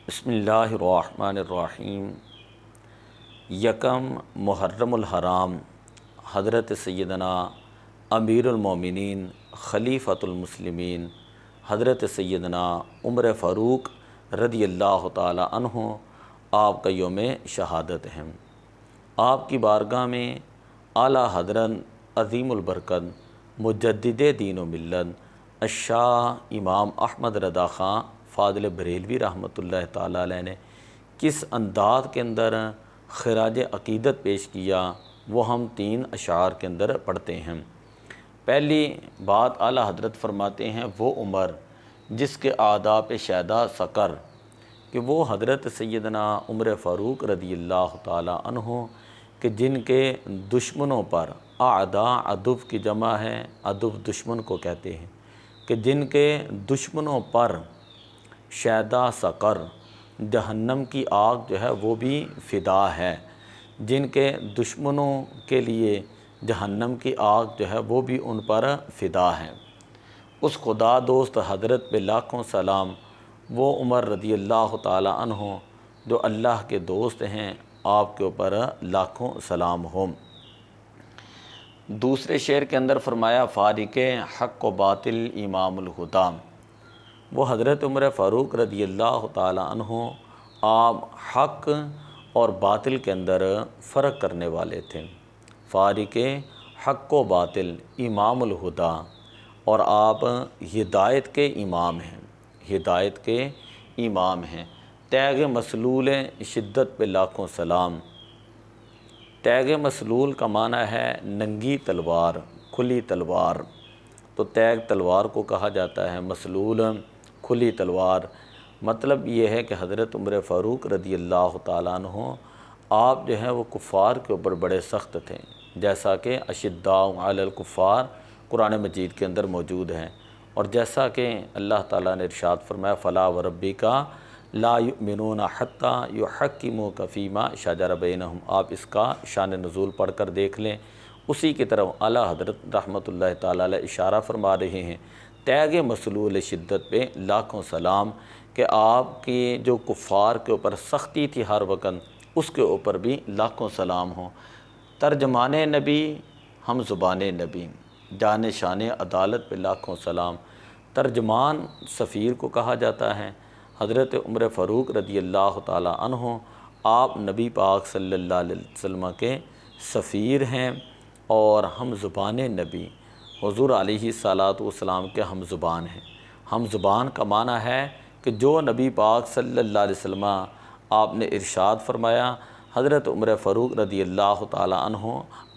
بسم اللہ الرحمن الرحیم۔ یکم محرم الحرام، حضرت سیدنا امیر المومنین خلیفۃ المسلمین حضرت سیدنا عمر فاروق رضی اللہ تعالی عنہ آپ کا یوم شہادت ہے۔ آپ کی بارگاہ میں اعلیٰ حضرت عظیم البرکت مجدد دین و ملت الشاہ امام احمد رضا خان فاضل بریلوی رحمۃ اللہ تعالیٰ علیہ نے کس انداز کے اندر خراج عقیدت پیش کیا، وہ ہم 3 اشعار کے اندر پڑھتے ہیں۔ پہلی بات اعلیٰ حضرت فرماتے ہیں وہ عمر جس کے آداب شیدا سکر، کہ وہ حضرت سیدنا عمر فاروق رضی اللہ تعالیٰ عنہ کہ جن کے دشمنوں پر اعداء عدو کی جمع ہے، عدو دشمن کو کہتے ہیں، کہ جن کے دشمنوں پر شیدا سکر جہنم کی آگ جو ہے وہ بھی فدا ہے، جن کے دشمنوں کے لیے جہنم کی آگ جو ہے وہ بھی ان پر فدا ہے۔ اس خدا دوست حضرت پہ لاکھوں سلام، وہ عمر رضی اللہ تعالیٰ عنہ جو اللہ کے دوست ہیں، آپ کے اوپر لاکھوں سلام ہوں۔ دوسرے شعر کے اندر فرمایا فارق حق و باطل امام الہدی، وہ حضرت عمر فاروق رضی اللہ تعالیٰ عنہ آپ حق اور باطل کے اندر فرق کرنے والے تھے۔ فارق حق و باطل امام الہدی، اور آپ ہدایت کے امام ہیں، ہدایت کے امام ہیں۔ تیغ مسلول شدت پہ لاکھوں سلام۔ تیغ مسلول کا معنی ہے ننگی تلوار، کھلی تلوار، تو تیغ تلوار کو کہا جاتا ہے، مسلول کھلی تلوار۔ مطلب یہ ہے کہ حضرت عمر فاروق رضی اللہ تعالیٰ عنہ آپ جو ہیں وہ کفار کے اوپر بڑے سخت تھے، جیسا کہ اشداء علی الکفار قرآن مجید کے اندر موجود ہے، اور جیسا کہ اللہ تعالیٰ نے ارشاد فرمایا فلا وربک لا یؤمنون حتی یحکموک فیما شجر بینہم، آپ اس کا شان نزول پڑھ کر دیکھ لیں۔ اسی کی طرف اعلیٰ حضرت رحمۃ اللہ تعالیٰ علیہ اشارہ فرما رہے ہیں، تیغ مسلول شدت پہ لاکھوں سلام، کہ آپ کی جو کفار کے اوپر سختی تھی ہر وقت، اس کے اوپر بھی لاکھوں سلام ہوں۔ ترجمان نبی ہم زبان نبی، جان شان عدالت پہ لاکھوں سلام۔ ترجمان سفیر کو کہا جاتا ہے، حضرت عمر فاروق رضی اللہ تعالیٰ عنہ آپ نبی پاک صلی اللہ علیہ وسلم کے سفیر ہیں، اور ہم زبان نبی حضور علیہ الصلاۃ والسلام کے ہم زبان ہیں۔ ہم زبان کا معنی ہے کہ جو نبی پاک صلی اللہ علیہ وسلم آپ نے ارشاد فرمایا، حضرت عمر فاروق رضی اللہ تعالیٰ عنہ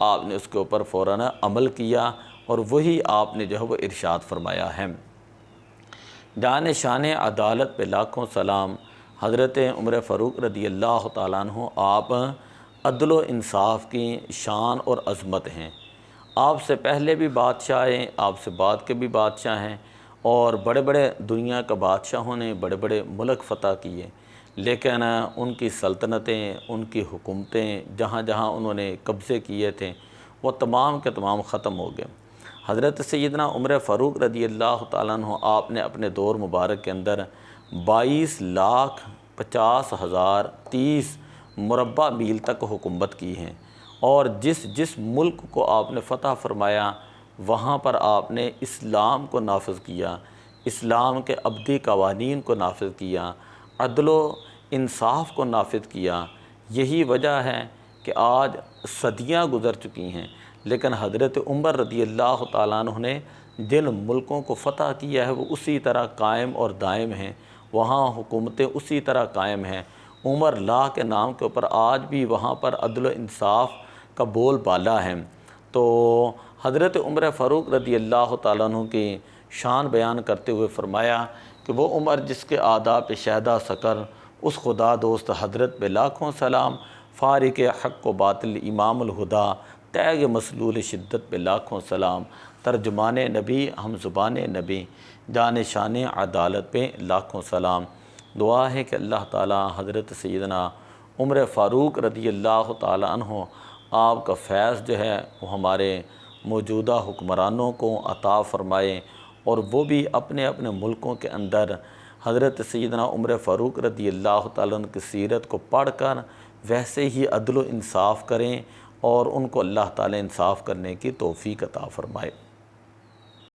آپ نے اس کے اوپر فوراً عمل کیا، اور وہی آپ نے جو ہے وہ ارشاد فرمایا ہے۔ جان شان عدالت پہ لاکھوں سلام، حضرت عمر فاروق رضی اللہ تعالیٰ عنہ آپ عدل و انصاف کی شان اور عظمت ہیں۔ آپ سے پہلے بھی بادشاہ ہیں، آپ سے بعد کے بھی بادشاہ ہیں، اور بڑے بڑے دنیا کا بادشاہوں نے بڑے بڑے ملک فتح کیے، لیکن ان کی سلطنتیں، ان کی حکومتیں جہاں جہاں انہوں نے قبضے کیے تھے وہ تمام کے تمام ختم ہو گئے۔ حضرت سیدنا عمر فاروق رضی اللہ تعالیٰ عنہ آپ نے اپنے دور مبارک کے اندر 22,50,000 30 مربع میل تک حکومت کی ہیں، اور جس ملک کو آپ نے فتح فرمایا وہاں پر آپ نے اسلام کو نافذ کیا، اسلام کے ابدی قوانین کو نافذ کیا، عدل و انصاف کو نافذ کیا۔ یہی وجہ ہے کہ آج صدیاں گزر چکی ہیں، لیکن حضرت عمر رضی اللہ تعالیٰ عنہ نے جن ملکوں کو فتح کیا ہے وہ اسی طرح قائم اور دائم ہیں، وہاں حکومتیں اسی طرح قائم ہیں۔ عمر لا کے نام کے اوپر آج بھی وہاں پر عدل و انصاف کا بول بالا ہے۔ تو حضرت عمر فاروق رضی اللہ تعالیٰ عنہ کی شان بیان کرتے ہوئے فرمایا کہ وہ عمر جس کے آداب شہدا سکر، اس خدا دوست حضرت پہ لاکھوں سلام، فارق حق و باطل امام الہدی، تیغ مسلول شدت پہ لاکھوں سلام، ترجمان نبی ہم زبان نبی، جان شان عدالت پہ لاکھوں سلام۔ دعا ہے کہ اللہ تعالیٰ حضرت سیدنا عمر فاروق رضی اللہ تعالیٰ عنہ آپ کا فیض جو ہے وہ ہمارے موجودہ حکمرانوں کو عطا فرمائے، اور وہ بھی اپنے اپنے ملکوں کے اندر حضرت سیدنا عمر فاروق رضی اللہ تعالیٰ عنہ کی سیرت کو پڑھ کر ویسے ہی عدل و انصاف کریں اور ان کو اللہ تعالیٰ انصاف کرنے کی توفیق عطا فرمائے۔